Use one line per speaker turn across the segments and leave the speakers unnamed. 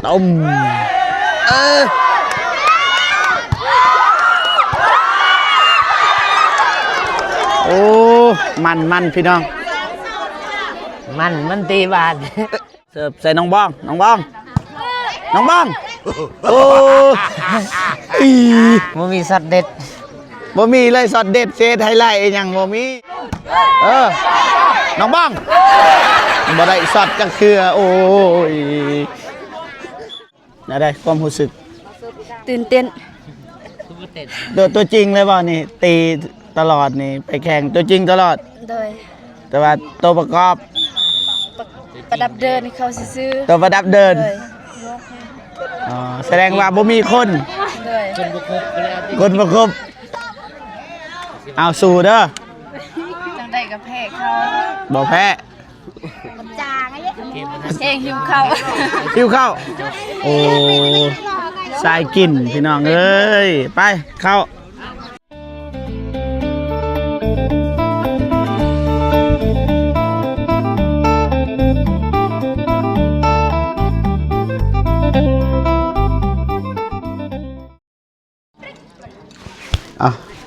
ต้มโอ้มันพี่น้อง
มันตีบาท
เสิร์ฟใส่น้องบ้องโอ้
มันมีสัตว์เด็ด
บ่มีเลยสอดเด็ดเซตไฮไลท์อย่างบ่มีน้องบ้องบ่ได้สอดจังคือโอ้ยน่าได้ความรู้สึก
ตื่นเต้น
ตัวจริงเลยบ่นี่ตีตลอดนี่ไปแข่งตัวจริงตลอด
โดย
แต่ว่าตัวประกอบ
ประดับเดินเขาซื้อ
ตัวประดับเดินแสดงว่าบ่มีคนบ่ครบเอาสู้เด้อ
จังได้กับแพ้เขา
บ่แพ้
จางไอ้หิวเข้า
โอ้สายกินพี่น้องเอ้ยไปเข้า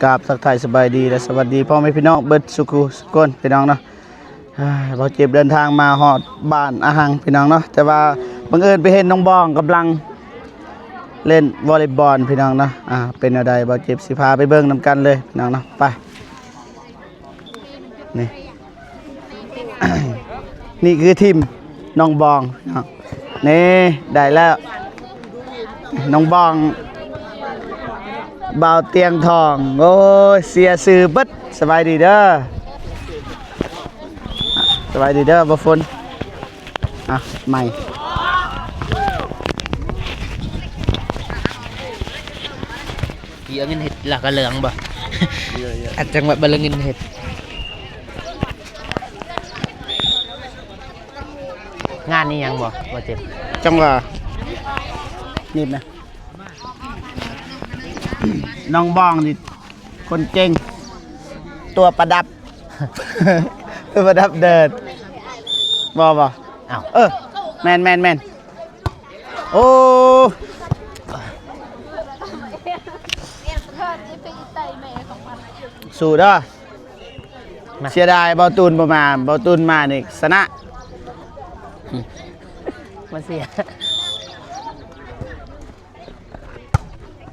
กราบทักทายสบายดีและสวัสดีพ่อแม่พี่น้องเบิดสุขุสุกนพี่น้องเนาะเราเจ็บเดินทางมาหอดบ้านอาหังพี่น้องเนาะแต่ว่าบังเอิญไปเห็นน้องบองกำลังเล่นวอลเลย์บอลพี่น้องเนาะเป็นอะไรเราเจ็บสิพาไปเบิ่งนำกันเลยพี่น้องเนาะไปนี่ นี่คือทีมน้องบองนี่ได้แล้วน้องบองบ่าวเตียงทองโอ้ยเสียสื่อเบิดสบายดีเด้อบ่ฝนใหม่
เยอะเงินเห็ดหลักกระเหลืองบ่อาจจังหวัดบะเลืองเงินเห็ดงานนี้ยังบ่เจ็บ
จังหวะนิดนะน้องบ้องนี่คนเก่งตัวประดับ ตัวประดับเดินบ่
อ้าว
แมนโอ้สู้เด้อเสียดายเบาตูนประมาณเบาตูนมานี่ชนะ
มาเสีย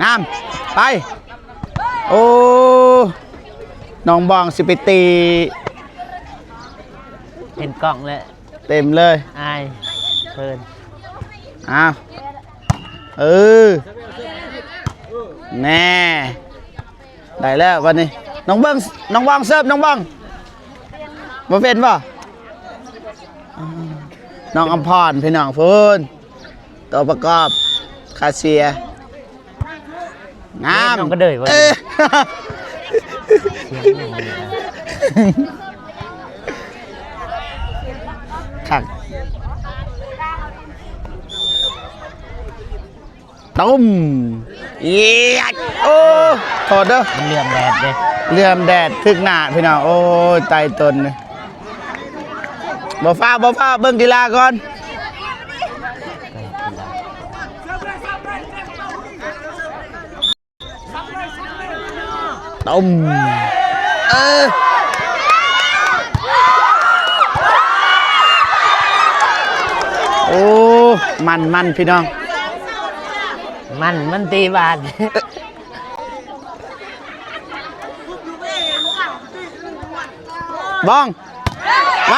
งามไปโอ้น้องบองสิไปตี
เห็นกล่องเลย
เต็มเลย
อายเพิ่น
แน่ได้แล้ววันนี้น้องบองเสิร์ฟน้องบองมาเป็นป่ะน้องอมพรพี่น้องพูนตัวประกอบคาเซียงาม
น้องก็เดยวะ
ขักตุ้มเยียดโอ้ถอดเด้อ
เลื่อมแดดเลย
เลื่อมแดดทึกหน้าพี่น้องโอ้ยไตตนเลยบ่ฟ้าเบิ่งกีฬาก่อนต้มโอ้มันพี่น้อง
มันตีบาท
บ้องไป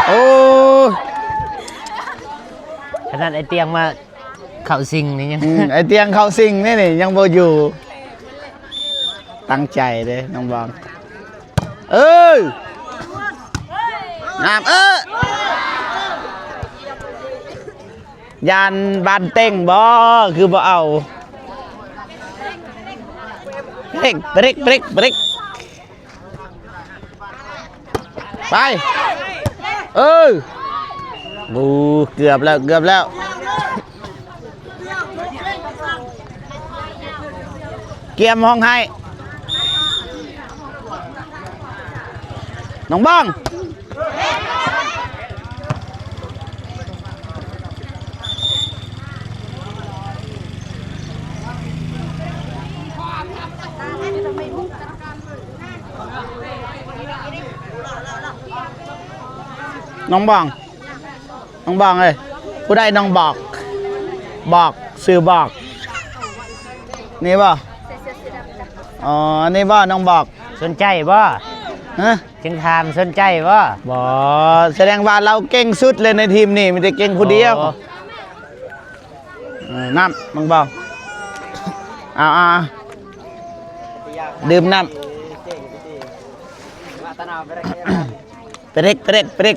โอ้
ขนาดไอเตียงมาเข่าซิงนี่ยัง
ไอเตียงเข่าซิงนี่ยังบ่อยู่ตั้งใจเลยน้องบองน้ำยานบานเต้งบ่คือบ่เอาเบรกไปบูเกือบแล้วเกียมห้องให้น้องบ้อง น้องบองเลยผู้ใดน้องบอกซื้อบอกนี่บ่อ๋อนี่บ่น้องบอก
สนใจบ่
ฮะ
จึงถามสนใจบ่
บ่แสดงว่าเราเก่งสุดเลยในทีมนี่มีแต่เก่งผู้เดียว
โอ้
น้ำน้องบอกเอาดื่มน้ำเปรก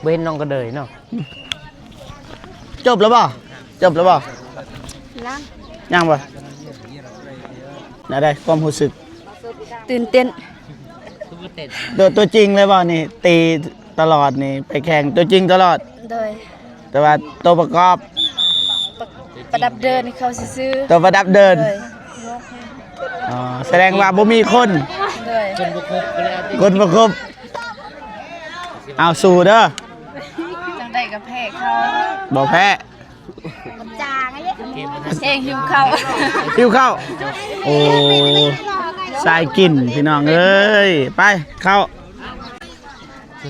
เว้นน้องก็เดยเนาะ
จบแล้วบ่ยังบ่น่าได้ความรู้สึก
ตื่นเต้น
ตัวจริงเลยบ่นี่ตีตลอดนี่ไปแข่งตัวจริงตลอด
โดย
แต่ว่าตัวประกอบ
ประดับเดินเขาซื้อ
ตัวประดับเดิน
โดย
อ๋อแสดงว่าบ่มีคน
โดย
คนประกบเอาสู้เด้อ
จังได้กับแพ้เขา
บ่แพ้
จางไอ้เองหิวเขา
หิวข้าวโอ้สายกินพี่น้องเอ้ยไปเข้า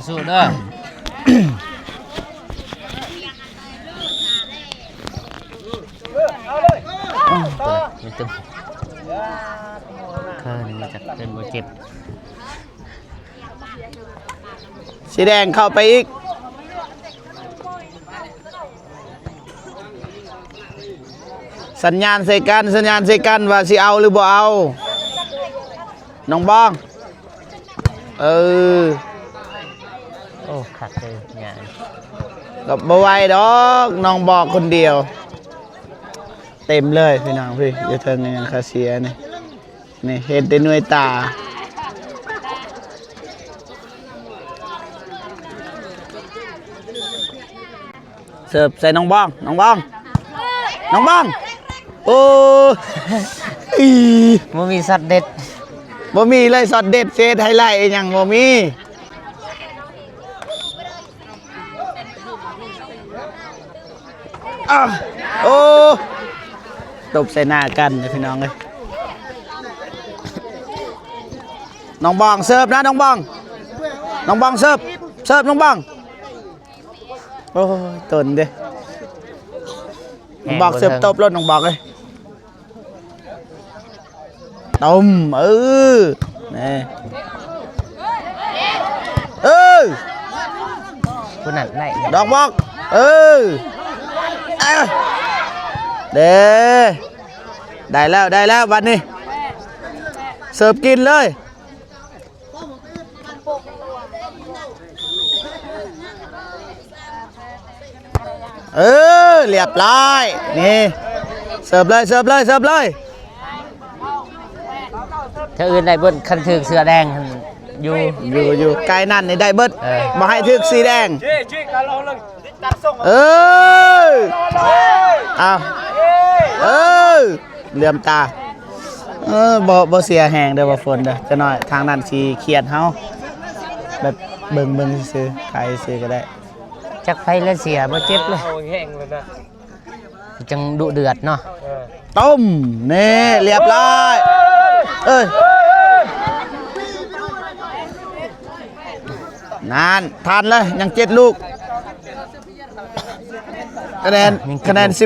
สู้ๆเด้อไม่ตึมเคยมาจากเดินบ่เจ็บ
สีแดงเข้าไปอีกสัญญาณใส่กันว่าสิเอาหรือบ่เอาน้องบ้อง
โอ้ขัดเลยงาน
กับบ่ไหวดอกน้องบอกคนเดียวเต็มเลยพี่น้องพี่อย่าเทิงยังคาเซียนี่เห็นแต่หน่วยตาเสิร์ฟใส่น้องบ้องโอ้อี
มันมีสัตว์เด็ด
บ่มีเลยสอดเด็ดเซตไฮไลท์ยังบ่มีโอ้ตบใส่หน้ากันเลยพี่น้องเลยน้องบองเสิร์ฟนะน้องบองเสิร์ฟน้องบองโอ้ยตนเด้น้องบอกเสิร์ฟตบรถน้องบอกเลยต้มนี่
ผู้นั้นได้
ดอกบอกเด้ได้แล้ววันนี้เสิร์ฟกินเลยเรียบร้อยนี่เสิร์ฟเลย
ถ้าอื่นได้เบิ้ลคันถึกเสือแดง
อยู่ไกลนั่นนี่ได้เบิดมาให้ถึกสีแดงเอาเหลื่อมตาบ่เสียแหงเด้อบ่ฝนเด้อจะน้อยทางนั้นสิเครียดเฮาแบบเบิ่งซื่อใครซื้อก็ได้
จักไฟแล้วเสียบ่เจ็บเลยแห้งเลยนะจังดุเดือดเนาะ
ต้มนี่เรียบร้อยนานทานเลยยัง7ลูกคะแนน11-18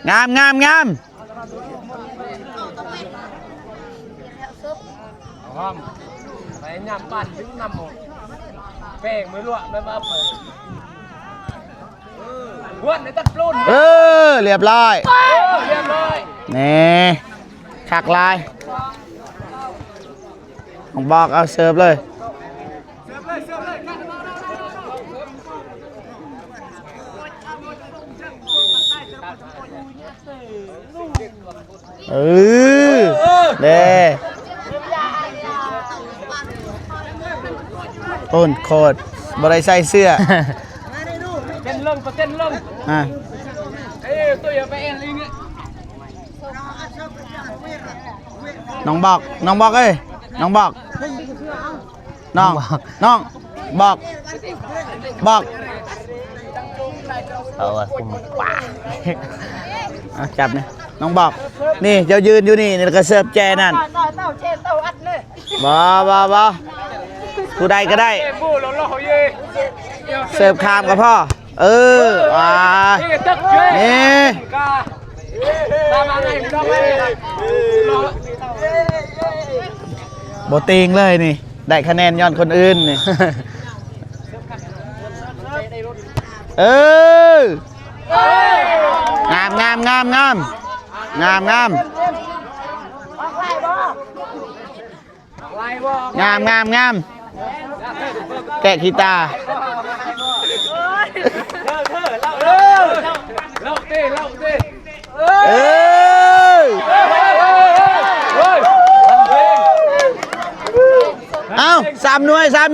งาม
ไปนำบ้านถึงนำหมดแป้งมือลวกไม่มาเปิดวนในตัดปลุ้น
เรียบร้อยนี่ขักลายของบอกเอาเสิร์ฟเลยเด้ต้นโคตรบริใส่เสื้อ
เต้นเริ่มตัวอย่าไปเอ็นลิงเนี่ย
น้องบอกน้องบอก
เอาอะคุมป่า
เอาจับนี่น้องบอกนี่เจ้ายืนอยู่นี่แล้วก็เสิร์ฟแจนั่นบ่ผู้ใดก็ได้เสิร์ฟคามกับพ่อว้านี่โบติงเลยนี่ได้คะแนนย้อนคนอื่นนี่ งามงามแกะขีตาเอ้า3 หน่วยทัน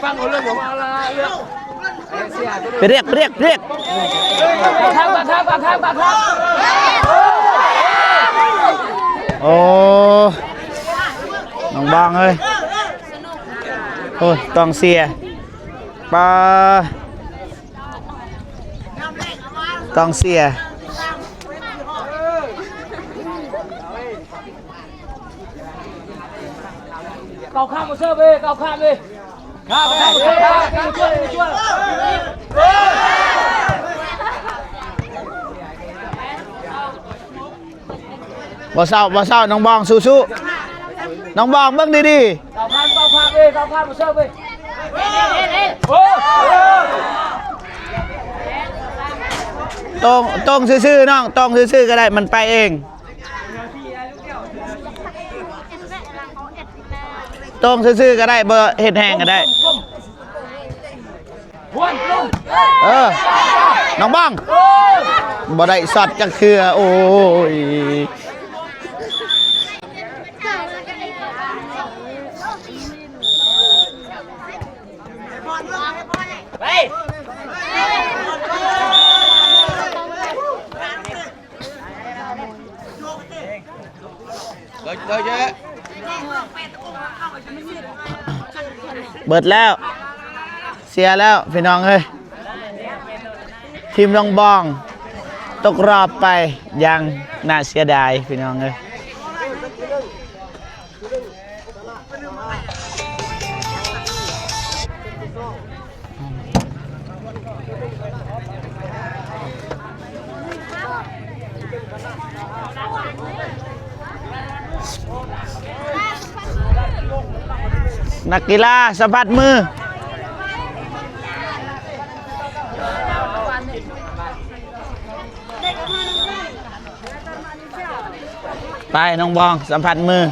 ฟังเรื่องผมเอาละเรื่อง
ไปเรียกโอ้น้องบองเอ้ยโอ้ต้องเสียปลาต้องเสีย
เกาข้ามมาเชื่อไปเกาข้ามเลยข้ามช่วย
บ่เศร้าน้องบองสู้ๆน้องบองเบิ่งดี
เกาข้ามเลยเกาข้ามมาเชื่อไป
ตรงซื่อๆน้องตรงซื่อๆก็ได้มันไปเองตรงซื่อๆก็ได้บ่เฮ็ดแห้งก็ได้น้องบ้องบ่ได้สอดจักเทื่อโอ้ยเบิดแล้วเสียแล้วพี่น้องเอ้ยทีมน้องบองตกรอบไปยังน่าเสียดายพี่น้องเอ้ยนักกีฬาสะบัดมือไปน้องบองสัมผัสมือ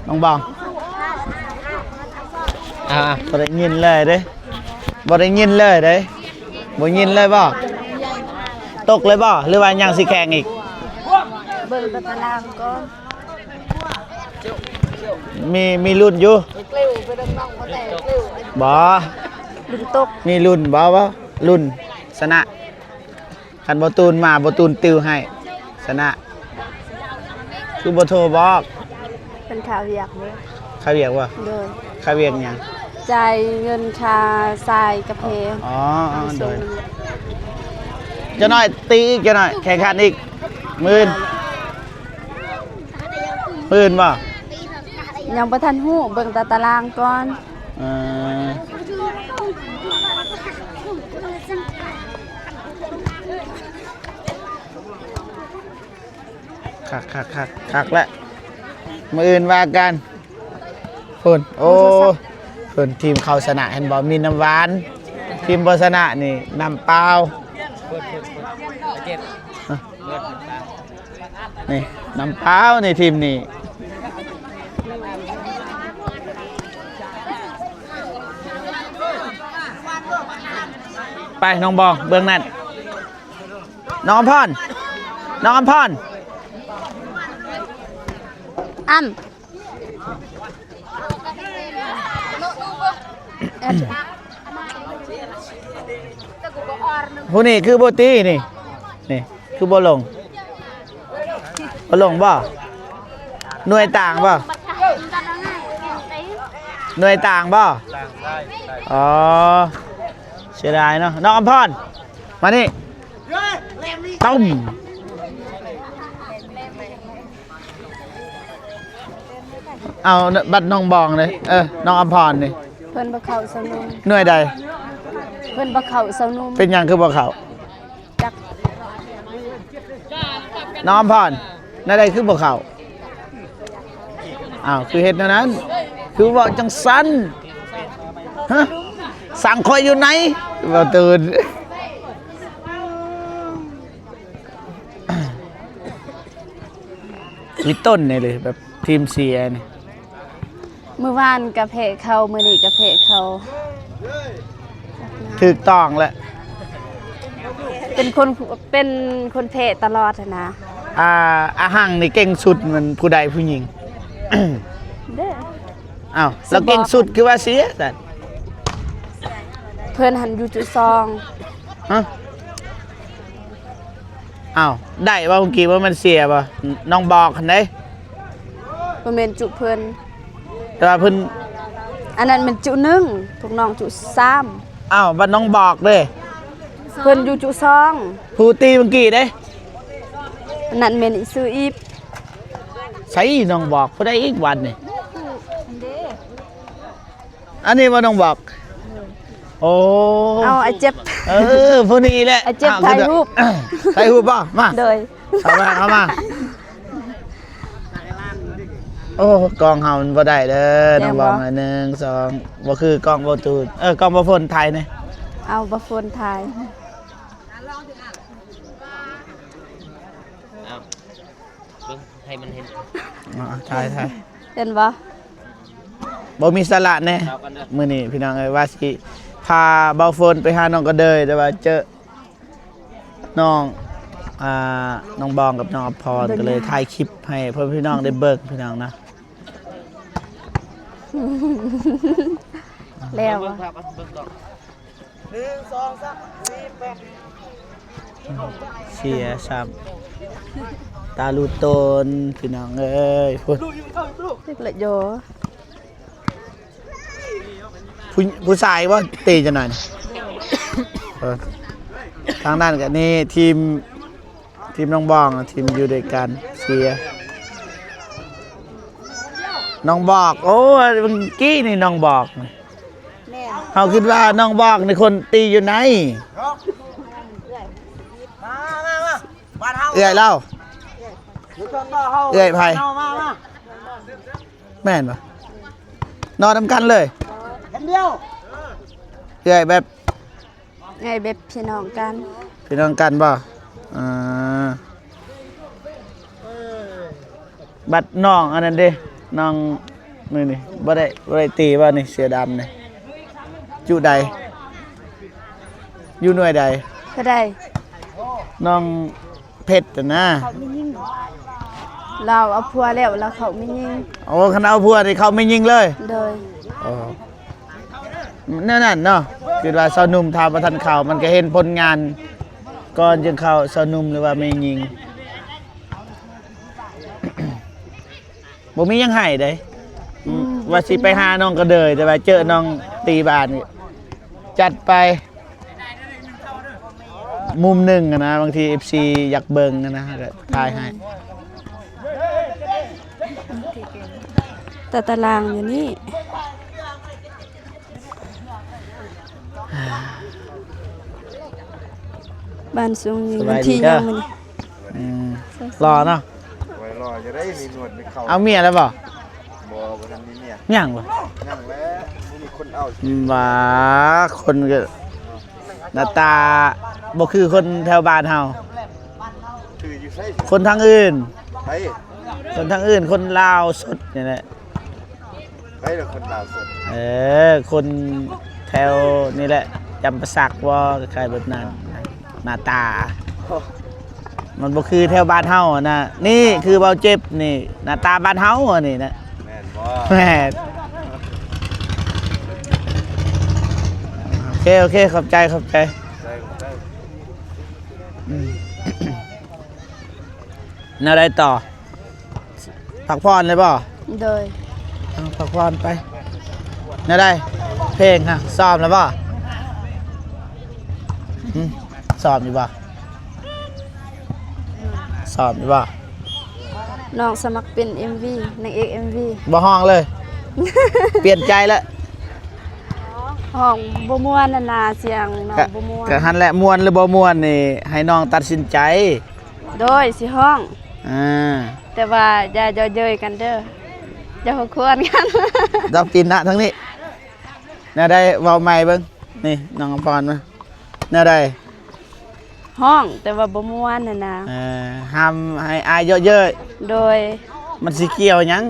น้องบองบ่ได้ยินเลยเด้บ่ได้ยินเลยเด้บ่ยินเลยบ่ตกเลยบ่หรือว่ายังสิแข่งอีก
เบิ่งตารางก่อน
มีรุ่นอยู่
กลิ้วไปดังน้องบ่แต่กลิ้ว
บ่
ดึงตก
มีรุ่นบ่รุ่นชนะคันบ่ตูนมาบ่ตูนติวให้ชนะคือบ่โทรบอก
เป็นข่าวอยากเลย
เขาเรียกว่า
โดย
เขาเรียกหยัง
จ่ายเงินชาทรายกระเพง
อ๋อโดยจะหน่อยตีอีกจะหน่อยแข่งขันอีกมื่นบ่
ยังบ่ทันฮู้เบิ่งตารางก่อน
คักแล้วมื่นว่ากันพุ่นโอ้พุ่นทีมเขาชนะเห็นบ่มีน้ำหวานทีมบ่ชนะนี่น้ำเปล่านี่น้ำเปล่าในทีมนี้ไปน้องบองเบื้องนั้นน้องพร น้องอำพร
อ้ำ
ผู้นี่คือโบตีนี่คือโบลงบ่หน่วยต่างบ่หน่วยต่างบ่อ๋อเสียดายเนาะน้องอำพรมานี่ต้มเอาบัตรน้องบองเลยน้องอำพรนี่
เพิ่นบ่เข้าเซานุ่ม
หน่วยใด
เพิ่นบ่เข้าเซานุ่ม
เป็นหยังคือบ่เขา
จัก
น้องอำพรหน่วยใดคือบ่เขาอ้าวคือเฮ็ดแนวนั้น คือว่าจังสันฮะสั่งคอยอยู่ไหนบ่ตื่นวิต้นนี่เลยแบบทีมเสียนี่
มื้อวานกะเพะเขามื้อนี้กะเพะเขา
ถูกต้องแหละ
เป็นคนเพะตลอดอะนะ
อาหังนี่เก่งสุดมันผู้ใดผู้หญิง
เด้อ
อ้าวแล้วเก่งสุดคือว่าเสียแต่
เพิ่นหันอยู่จุดซอง
ฮะอ้าวได้ว่าเมื่อกี้ว่ามันเสียป่ะน้องบอกคันได้
บ่แม่นจุเพิ่น
แต่ว่าเพิ่น
อันนั้นมันจุหนึ่งพวกน้องจุสาม
อ้าวว่าน้องบอกเด้
เพิ่นอยู่จุซอง
ผู้ตีเมื่อกี้เด้
อันนั้นแม่นอีซื้ออีฟ
ใส่น้องบอกผู้ใดอีกวันนี่อันนี้ว่าน้องบอก โอ้
เอาไอ้เจ็บ
ผู้นี้แหละ
ไอ้เจ็บ
อ้ว
ถ่ายรูป
ถ่ายรูปป่ะมา
โดย
เข้ามาโอ้กองเฮามันบ่ได้เด้อน้องบอกหนึ่งสองบ่คือกองบ่ตูนกองบ่ฝนไทยนี่
เอาบ่โฟนถ่าย
เอาเบิ่งให้มันเห็น
ไทย
เห็นบ่
บ่มีสาระแน่มื้อนี้พี่น้องเอ้ยว่าสิพาเบาฝนไปหาน้องกระเดยแต่ว่าเจอน้องน้องบองกับน้องอภรก็เลยถ่ายคลิปให้เพื่อนพี่น้องได้เบิ่งพี่น้องนะ
แล้ว
เบิ่ง
อะ
ภาพเบิ่งก่อน
เสียซ้ำตาลูโตนพี่น้องเอ้ยพูด
ละโย
ผู้ชายว่าตีจะหน่อยนะทางด้านกันนี่ทีมน้องบองทีมอยู่ด้วยกันเสียน้องบอกโอ้ยเมื่อกี้นี่น้องบอก
แม่น
เขาคิดว่าน้องบอกในคนตีอยู่ไหนเอื้อยเล่าเอื้อยไผ่แม่นปะนอนทำกันเลยเอื้อยแบบ
ไงแบบพี่น้องกัน
พี่น้องกันป่ะบัดน้องอันนั้นเด้น้องนี่บ่ได้ตีว่านี่เสือดำนี่จุใดอยู่หน่วยใด
ก็ได้
น้องเพชรน่ะนะ
เราเอาพัวแล้วเราเขาไม่ยิง
โอ้คณะเอาพวกนี่เขาไม่ยิงเลย
โดย
นั่นเนาะคือว่าสาวหนุ่มทาประทันข่าวมันก็เห็นผลงานก่อนจึงเข้าสาวหนุ่มหรือว่าไม่ยิง บ่มียังให้เด้ว่าสิไปหาน้องก็เดยแต่ว่าเจอน้องตีบานนี่จัดไป มุมหนึ่งอะนะบางที FC อยากเบิ่งอะนะก็ถ่ายให้
แต่ตารางอยู่นี่บ้านสูงอยู่ที่ยังมัน
อืมรอเนาะ
ไว้รอจะได้มีหนวดมีเขา
เอาเมียแล้วบ่
บ่บ่ทันมีเนี่ย
ยังบ่
นั่งแล้วบ่มีคนเอา
ว่าคนก็หน้าตาบ่คือคนแถวบ้านเฮา
คืออยู่ใส่
คนทางอื่น
ไป
คนทางอื่นคนลาวสดนี่แหละ
ไปแล้วคนลาวสด
คนแถวนี่แหละจำปาสักว่าคล้ายๆแบบนั้นหน้าตา มันบ่คือแถวบ้านเฮาอะนะนี่คือเบาเจ็บนี่หน้าตาบ้านเฮาอะนี่นะ
แม่นบ่
แม่โอเคขอบใจ
ใส่ใส่
น่าได้ต่อพักผ่อนเลยป่ะ
โดย
พักผ่อนไปน่าได้เพลงฮะซ้อมแล้วป่ะซ้อมอยู่ป่ะซ้อมอยู่ป่ะ
น้องสมัครเป็น MV นางเอก MV
บ่ห้องเลย เปลี่ยนใจแล้ว
ห้องบ่ม่วนน่ะนาเสียงน้องบ่ม่วน
ก็หันแหละมวนหรือบ่มวนนี่ให้น้องตัดสินใจ
โดยสิห้อง
อ่า
แต่ว่าอย่าเย่อเย้ยกันเด้ออย่าหัวควรกัน
ดอกตีนนะทั้งนี้น่าได้เว้าใหม่เบิ่งนี่น้องอภรมาน่าได้
ห้องแต่ว่าบ่ม่วนน่ะนะ
ห้ามให้อายเยอะ
โดย
ๆมันสิเกี่ยวหยัง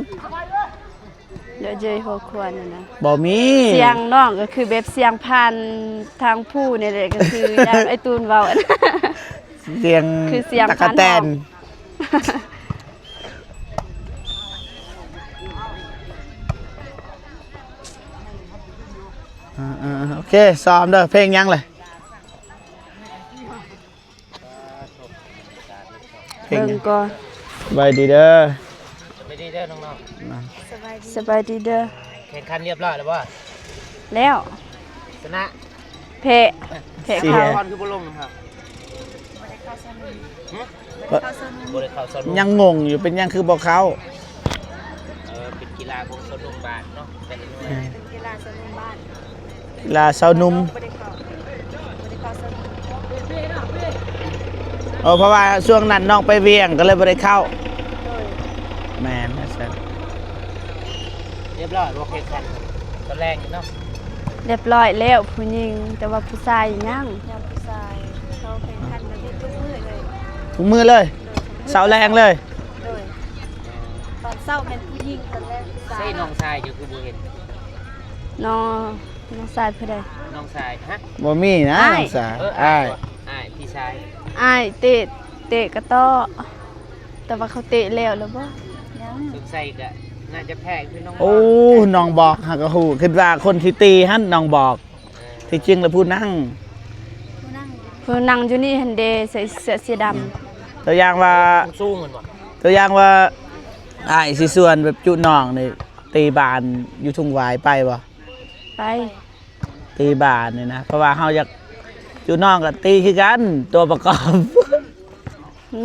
เย่อเย้ยหัวควรน่ะนะ
บ่มี
เสียงน้องก็คือแบบเสียงผ่านทางผู้นี่แหละก็คือ อย่างไอ้ตูนเว้า
เสียง
คือเสียง
ตะกะแตน โอเคซ้อมเด้อเพลงยังเลยเพลง
เบิ่ง
ยัง
ก่อน
สบายดีเด้อ
ไปดีเด้อน้อง
สบายดีเด้อ
ๆแข่งขันเรียบร้อยแล้วบ่
แล้ว
ชนะ
เพะเขา
พรคือบ่ลงครับบ่ได้เข้าสนุก
ยังงงอยู่เป็นยังคือบอกเขา
เป็นกีฬาของสนุกบ้านเนาะเป็นหน่วย
กีฬาสนุกบ้าน
กีฬาสาวหนุ่ม
บ่ได้เข้าสนุก
เพราะว่าช่วงนั้นน้องไปเวียงก็เลยไม่ได้เข้าแม่นใช่
เรียบร้อยบ่แข่งขันตอนแรกเนาะ
เรียบร้อยแล้วผู้หญิงแต่ว่าผู้ชายยังผู้ชายเขาแข่งขันกันทุกมื้อเลย
ถุงมือเลยเสาแรงเลย
โดยตอนเช้าเป็นผู้หญิงตอนแรกผู้ชา
ใช่
ย
น้องชายอยู่คือบ่เห็น
น้องชายผู้ใด
น้องชายฮะ
บ่มีนะ
อ้าย
น้องสาว
อ้า
อ้าย ย
อ้ายพี่ชาย
อ้ายเตะกระต้อแต่ว่าเขาเตะแล้วหรือบ่ยัง
สงสัยก็น่าจะแพ้คือน้อง
โอ้น้องบอกฮักกะฮู้คิดว่าคนที่ตีหั่นน้องบอกที่จริงแล้วผู้นั่ง
ผู้นั่งอยู่นี่หันเดใส่เสื้อสีดำ
ตัวอย่างว่า
สู้เหมือนบ่
ตัวอย่างว่าอ้ายสิส่วนแบบจุน้องนี่ตีบานอยู่ทุ่งหวายไปบ่
ไป
ตีบานนี่นะเพราะว่าเฮาอยากจุน้องก็ตีคือกันตัวประกอบ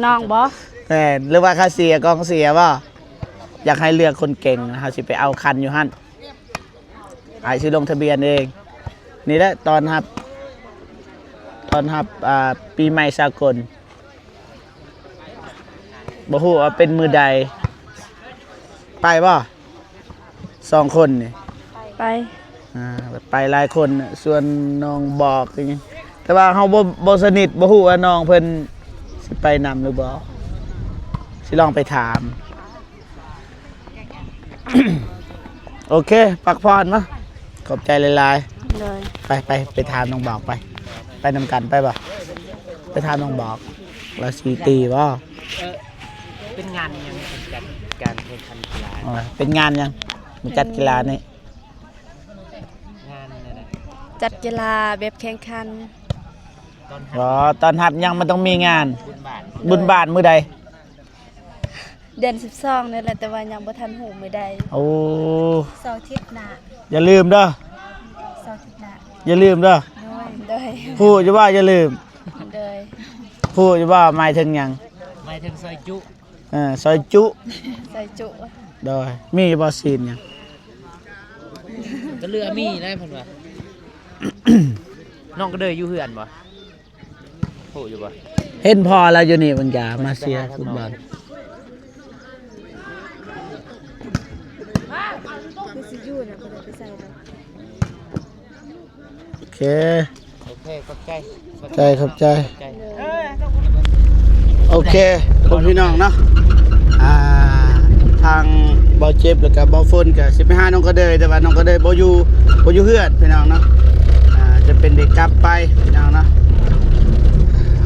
น้องบ่
แม่นหรือว่าค่าเสียกองเสียบ่อยากให้เลือกคนเก่งนะเฮาสิไปเอาคันอยู่หั่นอ้ายสิลงทะเบียนเองนี่แหละตอนรับปีใหม่สากลบ่ฮู้ว่าเป็นมือใดไปบ่2คนนี่
ไป
ไปหลายคนน่ะส่วนน้องบอกอย่างงี้แต่ว่าเฮาบ่สนิทบ่ฮู้ว่าน้องเพิ่นสิไปนำหรือบ่สิลองไปถาม โอเคพักผ่อนมาขอบใจหลาย
เลย
ๆไปถามน้องบอกไปนำกันไปบ่ไปถามน้องบอกว่าสิตีบ่
เป็นงานยังเป็นการแข่งขันกีฬา
เป็นงานยังมาจัดกีฬานี่
งานนั่นน่ะ
จัดกีฬาแบบแข่งขัน
ตอน
อ๋อตอนหับยังมันต้องมีงาน
บุญบาท
บุญบาทมื้อใด
เดือน12นี่แหละแต่ว่ายังบ่ทันหูมื้อใด
โอ้
เสาร์อาทิตย์หน้า
อย่าลืมเด้อ
เสาร์อาทิตย์หน้า
อย่าลืมเด้อ
โดย
พูดจะว่าอย่าลืม
โดย
พูดจะว่าหมายถึงหยัง
หมายถึงซอยจุ
ซอยจุ
ใส่จุ
โดยมีบ่ซีนหยัง
ก็เรือมีได้เพิ่นว่า น้องก็เด้ออยู่เฮือนบ่โหอยู่บ่
เห็นพอแล้วอยู่นี่มันจะมาเชียร์ฟุตบอลโอเค
โอเคขอบใจ
ขอบใจ โอเคคุณพี่น้องเนาะทางบอเจ็บแล้วก็บอฝนกับสิบห้าน้องก็เดยแต่ว่าน้องก็เดยบอยู่เฮือนพี่น้องเนาะจะเป็นเด็กกลับไปพี่น้องเนาะ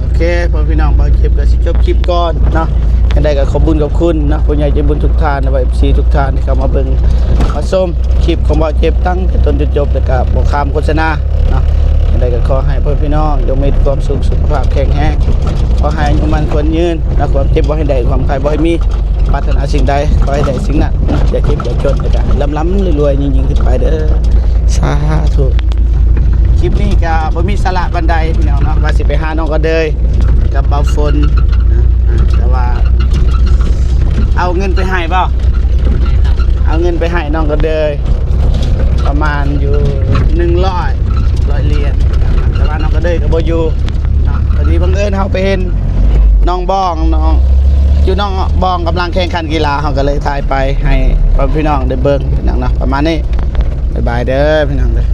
โอเค เคพ่อพี่น้องบ่าวเจ็บก็สิจบคลิปก่อนเนาะยังได้ก็ขอบคุญกับคุณเนาะผู้ใหญ่ใจบุญทุกท่านนะว่า FC ทุกท่านที่เข้ามาเบิ่งมาชมคลิปของบ่าวเจ็บตั้งแต่ต้นจนจบแล้วก็บ่ข้ามโฆษณาเนาะยังได้ก็ขอให้พ่อพี่น้องจงมีความสุขสุขภาพแข็งแรงขอให้อายุมันควรยืนและความเจ็บบ่ให้ได้ความไข้บ่ให้มีปรารถนาสิ่งใดขอให้ได้สิ่งนั้นเนาะอย่าเจ็บอย่าจนแล้วก็ล้ำๆรวยๆยิ่งๆขึ้นไปเด้อสาธุ คลิปนี้ก็บ่มีสาระบันไดพี่น้องเนาะว่าสิไปหาน้องก็เดยกับเบาฝนนะแต่ว่าเอาเงินไปให้เปล่าเอาเงินไปให้น้องก็เดยประมาณอยู่100เหรียญแต่ว่าน้องก็เดยก็บ่อยู่เนาะพอดีบังเอิญเฮาไปเห็นน้องบ้องน้องอยู่น้องบ้องกำลังแข่งขันกีฬาเฮาก็เลยถ่ายไปให้พี่น้องได้เบิ่งพี่น้องเนาะประมาณนี้บ๊ายบายเด้อพี่น้องเด้อ